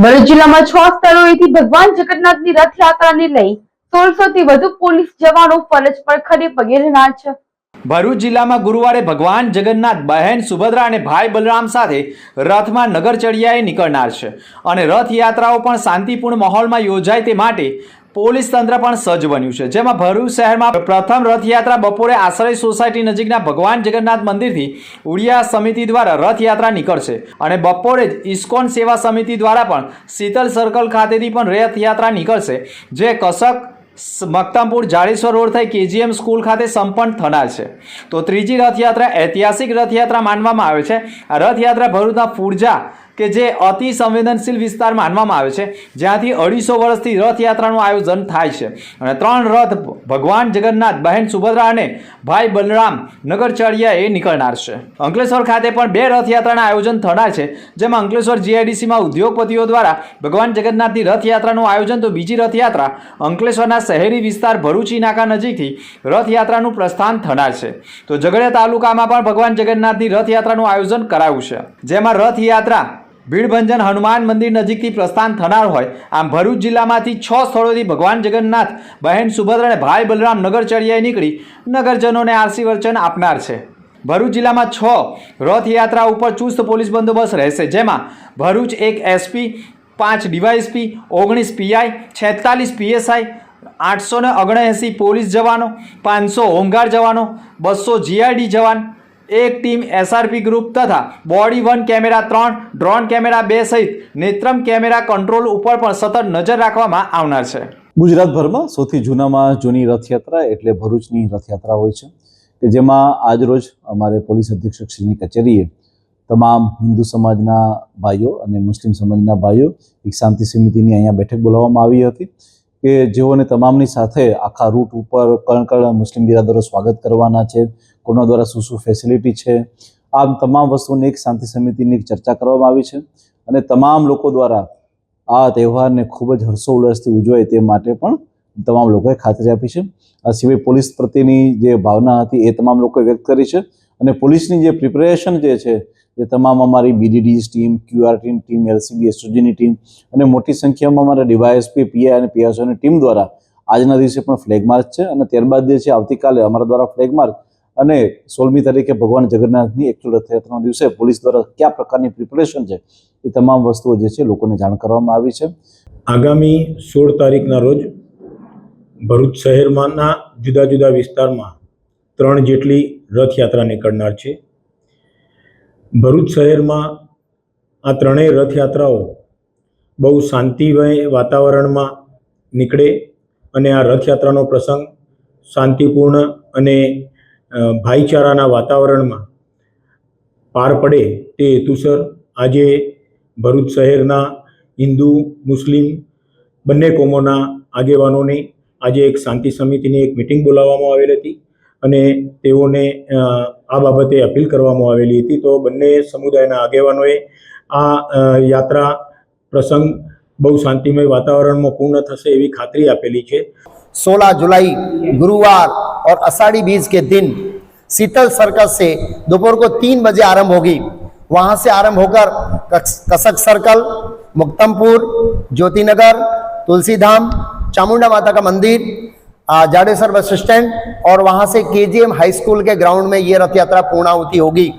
ભરૂચ જિલ્લામાં 6 સ્થળોએથી ભગવાન જગન્નાથની રથયાત્રાને લઈ 1600 થી વધુ પોલીસ જવાનો ફરજ પર ખડે પગે રહેનાર છે। ભરૂચ જિલ્લામાં ગુરુવારે ભગવાન જગન્નાથ, બહેન સુભદ્રા અને ભાઈ બલરામ સાથે રથમાં નગરચર્યાએ નીકળનાર છે અને રથયાત્રાઓ પણ શાંતિપૂર્ણ માહોલમાં યોજાય તે માટે પોલીસ તંત્ર પણ સજ્જ બન્યું છે। જેમાં ભરૂચ શહેરમાં પ્રથમ રથયાત્રા બપોરે આશ્રય સોસાયટી નજીકના ભગવાન જગન્નાથ મંદિરથી ઉડિયા સમિતિ દ્વારા રથયાત્રા નીકળશે અને બપોરે જ ઇસ્કોન સેવા સમિતિ દ્વારા પણ શીતલ સર્કલ ખાતેથી પણ રથયાત્રા નીકળશે, જે કસક મક્તમપુર જાડેશ્વર રોડ થઈ KGM સ્કૂલ ખાતે સંપન્ન થનાર છે। તો ત્રીજી રથયાત્રા ઐતિહાસિક રથયાત્રા માનવામાં આવે છે। આ રથયાત્રા ભરૂચના ફુરજા કે જે અતિ સંવેદનશીલ વિસ્તાર માનવામાં આવે છે, જ્યાંથી 250 વર્ષથી રથયાત્રાનું આયોજન થાય છે અને 3 રથ ભગવાન જગન્નાથ, બહેન સુભદ્રા અને ભાઈ બલરામ નગરચર્યાએ નીકળનાર છે। અંકલેશ્વર ખાતે પણ 2 રથયાત્રાના આયોજન થનાર છે, જેમાં અંકલેશ્વર GIDCમાં ઉદ્યોગપતિઓ દ્વારા ભગવાન જગન્નાથની રથયાત્રાનું આયોજન, તો બીજી રથયાત્રા અંકલેશ્વરના શહેરી વિસ્તાર ભરૂચી નાકા નજીકથી રથયાત્રાનું પ્રસ્થાન થનાર છે। તો ઝઘડિયા તાલુકામાં પણ ભગવાન જગન્નાથની રથયાત્રાનું આયોજન કરાયું છે, જેમાં રથયાત્રા ભીડભંજન હનુમાન મંદિર નજીકથી પ્રસ્થાન થનાર હોય। આમ ભરૂચ જિલ્લામાંથી 6 સ્થળોથી ભગવાન જગન્નાથ, બહેન સુભદ્રા અને ભાઈ બલરામ નગરચર્યાએ નીકળી નગરજનોને આશીર્વચન આપનાર છે। ભરૂચ જિલ્લામાં 6 રથયાત્રા ઉપર ચુસ્ત પોલીસ બંદોબસ્ત રહેશે, જેમાં Bharuch 1 SP, 5 DYSP, 19 PI, 46 PSI, 879 police જવાનો, 500 હોમગાર્ડ જવાનો, 200 GID જવાન, 1 ટીમ SRP ગ્રુપ તથા બોડી 1 કેમેરા 3, ડ્રોન કેમેરા 2 સહિત નેત્રમ કેમેરા કંટ્રોલ ઉપર પણ સતત નજર રાખવામાં આવનાર છે। ગુજરાતભરમાં સૌથી જૂનામાં જૂની રથયાત્રા એટલે ભરૂચની રથયાત્રા હોય છે, કે જેમાં આજરોજ અમારે પોલીસ અધિક્ષકશ્રીની કચેરીએ તમામ હિન્દુ સમાજના ભાઈઓ અને મુસ્લિમ સમાજના ભાઈઓ એક શાંતિ સમિતિની અહીંયા બેઠક બોલાવવામાં આવી હતી, કે જેઓને તમામની સાથે આખા રૂટ ઉપર કણ મુસ્લિમ બિરાદરો સ્વાગત કરવાના છે, કોના દ્વારા શું ફેસિલિટી છે, આ તમામ વસ્તુની એક શાંતિ સમિતિની એક ચર્ચા કરવામાં આવી છે અને તમામ લોકો દ્વારા આ તહેવારને ખૂબ જ હર્ષોલ્લાસથી ઉજવાય તે માટે પણ તમામ લોકોએ ખાતરી આપી છે। આ સિવાય પોલીસ પ્રત્યેની જે ભાવના હતી એ તમામ લોકોએ વ્યક્ત કરી છે અને પોલીસની જે પ્રિપેરેશન જે છે એ તમામ અમારી BDD's team, QR team, LCB SOGની ટીમ અને મોટી સંખ્યામાં અમારા DYSP, PI અને PSOની ટીમ દ્વારા આજના દિવસે પણ ફ્લેગ માર્ચ છે અને ત્યારબાદ જે છે આવતીકાલે અમારા દ્વારા ફ્લેગ માર્ચ અને 16મી તારીખે ભગવાન જગન્નાથની એકચ્યુઅલ રથયાત્રાના દિવસે પોલીસ દ્વારા કયા પ્રકારની પ્રિપેરેશન છે એ તમામ વસ્તુઓ જે છે લોકોને જાણ કરવામાં આવી છે। આગામી 16 તારીખના રોજ ભરૂચ શહેરમાંના જુદા જુદા વિસ્તારમાં 3 જેટલી રથયાત્રા નીકળનાર છે। ભરૂચ શહેરમાં આ ત્રણેય રથયાત્રાઓ બહુ શાંતિમય વાતાવરણમાં નીકળે અને આ રથયાત્રાનો પ્રસંગ શાંતિપૂર્ણ અને ભાઈચારાના વાતાવરણમાં પાર પડે તે હેતુસર આજે ભરૂચ શહેરના હિન્દુ મુસ્લિમ બંને કોમોના આગેવાનોની આજે એક શાંતિ સમિતિની એક મિટિંગ બોલાવવામાં આવેલી હતી અને તેઓને આ બાબતે અપીલ કરવામાં આવેલી હતી। તો બંને સમુદાયના આગેવાનોએ આ યાત્રા પ્રસંગ બહુ શાંતિમય વાતાવરણમાં પૂર્ણ થશે એવી ખાતરી આપેલી છે। 16 जुलाई गुरुवार और आषाढ़ी बीज के दिन शीतल सर्कल से दोपहर को 3 बजे आरंभ होगी। वहां से आरंभ होकर कसक सर्कल, मुक्तमपुर, ज्योतिनगर, तुलसीधाम, चामुंडा माता का मंदिर, जाडेश्वर बस स्टैंड और वहां से KGM हाई स्कूल के ग्राउंड में ये रथ यात्रा पूर्णाहुति होगी।